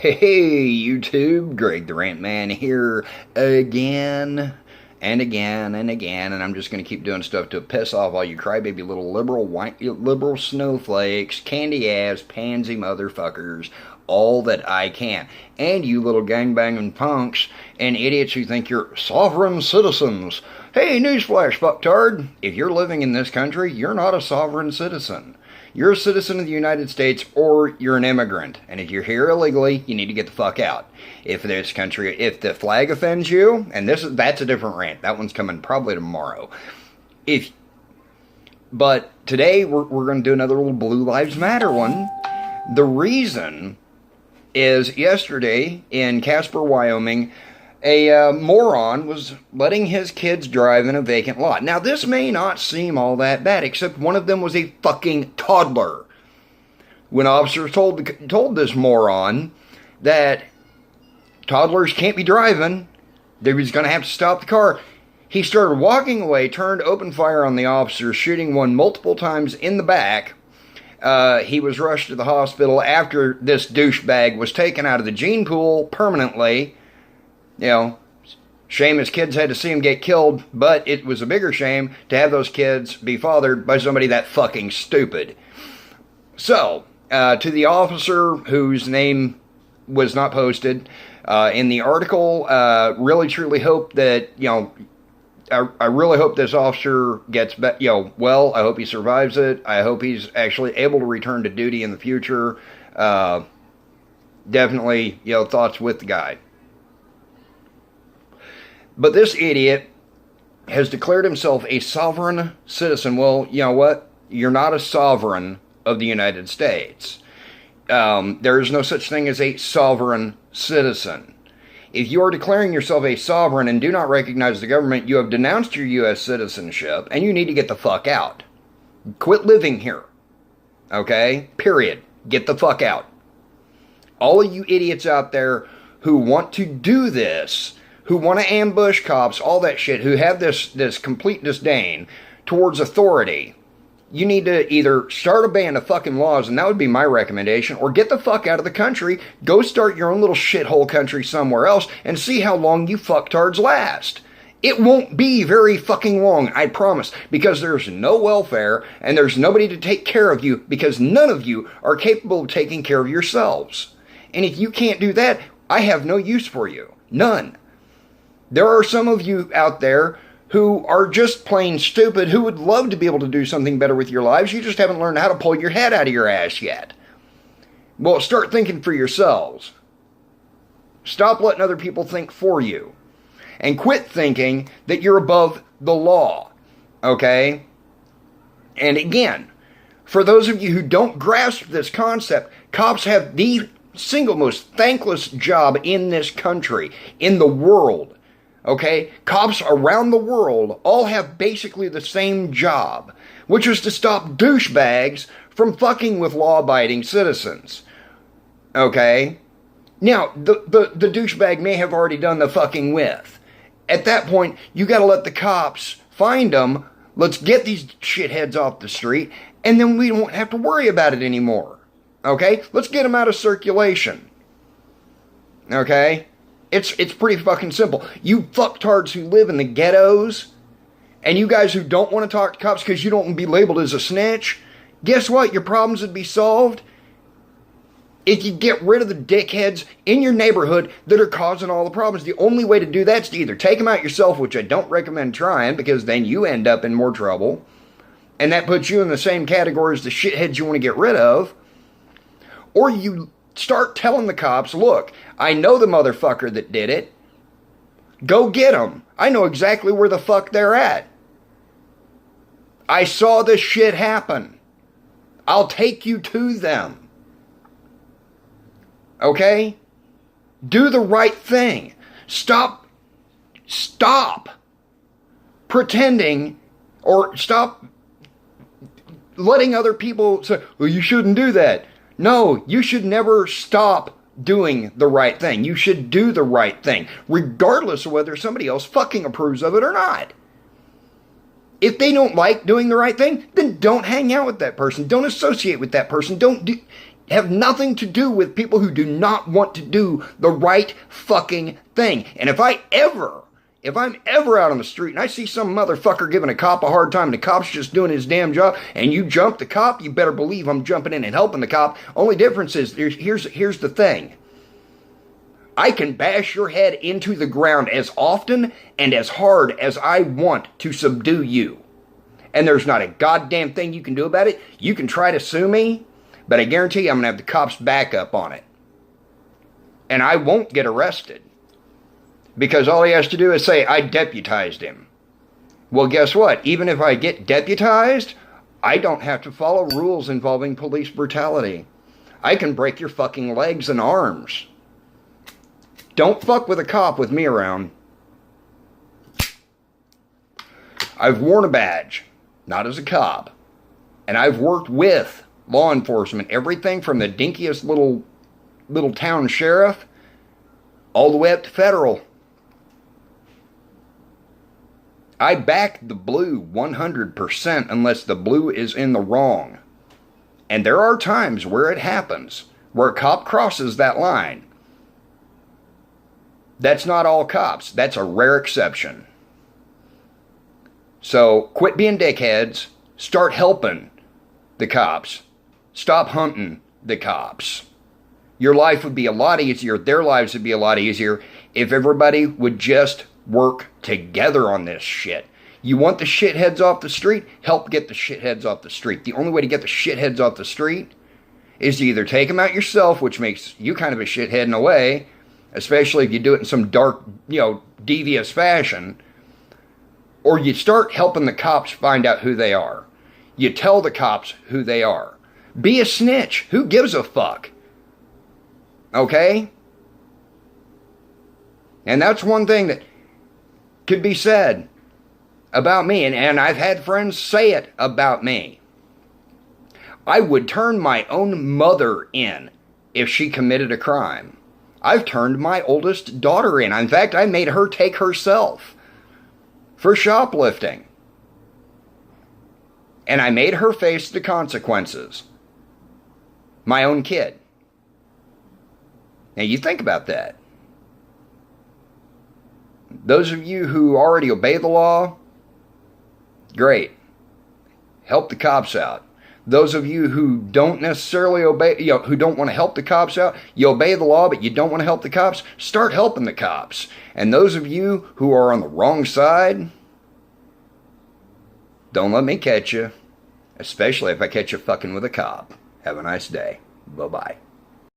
Hey YouTube, Greg the Rant Man here again and again and again, and I'm just going to keep doing stuff to piss off all you crybaby little liberal snowflakes, candy-ass, pansy motherfuckers, all that I can. And you little gangbanging punks and idiots who think you're sovereign citizens. Hey, newsflash, fucktard. If you're living in this country, you're not a sovereign citizen. You're a citizen of the United States, or you're an immigrant. And if you're here illegally, you need to get the fuck out. If the flag offends you, and that's a different rant. That one's coming probably tomorrow. But today we're going to do another little Blue Lives Matter one. The reason is yesterday in Casper, Wyoming, a moron was letting his kids drive in a vacant lot. Now, this may not seem all that bad, except one of them was a fucking toddler. When officers told this moron that toddlers can't be driving, they was going to have to stop the car, he started walking away, turned, opened fire on the officers, shooting one multiple times in the back. He was rushed to the hospital after this douchebag was taken out of the gene pool permanently. You know, shame his kids had to see him get killed, but it was a bigger shame to have those kids be fathered by somebody that fucking stupid. So, to the officer whose name was not posted in the article, really truly hope that, I really hope this officer gets well. I hope he survives it. I hope he's actually able to return to duty in the future. Definitely, thoughts with the guy. But this idiot has declared himself a sovereign citizen. Well, you know what? You're not a sovereign of the United States. There is no such thing as a sovereign citizen. If you are declaring yourself a sovereign and do not recognize the government, you have denounced your U.S. citizenship, and you need to get the fuck out. Quit living here. Okay? Period. Get the fuck out. All of you idiots out there who want to do this, who want to ambush cops, all that shit, who have this complete disdain towards authority, you need to either start a band of fucking laws, and that would be my recommendation, or get the fuck out of the country, go start your own little shithole country somewhere else, and see how long you fucktards last. It won't be very fucking long, I promise, because there's no welfare, and there's nobody to take care of you, because none of you are capable of taking care of yourselves. And if you can't do that, I have no use for you. None. There are some of you out there who are just plain stupid, who would love to be able to do something better with your lives. You just haven't learned how to pull your head out of your ass yet. Well, start thinking for yourselves. Stop letting other people think for you. And quit thinking that you're above the law. Okay? And again, for those of you who don't grasp this concept, cops have the single most thankless job in this country, in the world. Okay? Cops around the world all have basically the same job, which is to stop douchebags from fucking with law-abiding citizens. Okay? Now, the douchebag may have already done the fucking with. At that point, you gotta let the cops find them. Let's get these shitheads off the street, and then we won't have to worry about it anymore. Okay? Let's get them out of circulation. Okay? It's pretty fucking simple. You fucktards who live in the ghettos, and you guys who don't want to talk to cops because you don't want to be labeled as a snitch, guess what? Your problems would be solved if you get rid of the dickheads in your neighborhood that are causing all the problems. The only way to do that is to either take them out yourself, which I don't recommend trying, because then you end up in more trouble, and that puts you in the same category as the shitheads you want to get rid of, or you start telling the cops, look, I know the motherfucker that did it. Go get him. I know exactly where the fuck they're at. I saw this shit happen. I'll take you to them. Okay? Do the right thing. Stop pretending, or stop letting other people say, well, you shouldn't do that. No, you should never stop doing the right thing. You should do the right thing, regardless of whether somebody else fucking approves of it or not. If they don't like doing the right thing, then don't hang out with that person. Don't associate with that person. have nothing to do with people who do not want to do the right fucking thing. And if I'm ever out on the street and I see some motherfucker giving a cop a hard time and the cop's just doing his damn job and you jump the cop, you better believe I'm jumping in and helping the cop. Only difference is, here's the thing. I can bash your head into the ground as often and as hard as I want to subdue you. And there's not a goddamn thing you can do about it. You can try to sue me, but I guarantee you I'm going to have the cops back up on it. And I won't get arrested. Because all he has to do is say, I deputized him. Well, guess what? Even if I get deputized, I don't have to follow rules involving police brutality. I can break your fucking legs and arms. Don't fuck with a cop with me around. I've worn a badge, not as a cop. And I've worked with law enforcement, everything from the dinkiest little town sheriff all the way up to federal. I back the blue 100% unless the blue is in the wrong. And there are times where it happens, where a cop crosses that line. That's not all cops. That's a rare exception. So quit being dickheads. Start helping the cops. Stop hunting the cops. Your life would be a lot easier. Their lives would be a lot easier if everybody would just work together on this shit. You want the shitheads off the street? Help get the shitheads off the street. The only way to get the shitheads off the street is to either take them out yourself, which makes you kind of a shithead in a way, especially if you do it in some dark, devious fashion, or you start helping the cops find out who they are. You tell the cops who they are. Be a snitch. Who gives a fuck? Okay? And that's one thing that could be said about me, and I've had friends say it about me. I would turn my own mother in if she committed a crime. I've turned my oldest daughter in. In fact, I made her take herself for shoplifting. And I made her face the consequences. My own kid. Now you think about that. Those of you who already obey the law, great. Help the cops out. Those of you who don't necessarily obey, who don't want to help the cops out, you obey the law, but you don't want to help the cops, start helping the cops. And those of you who are on the wrong side, don't let me catch you, especially if I catch you fucking with a cop. Have a nice day. Bye-bye.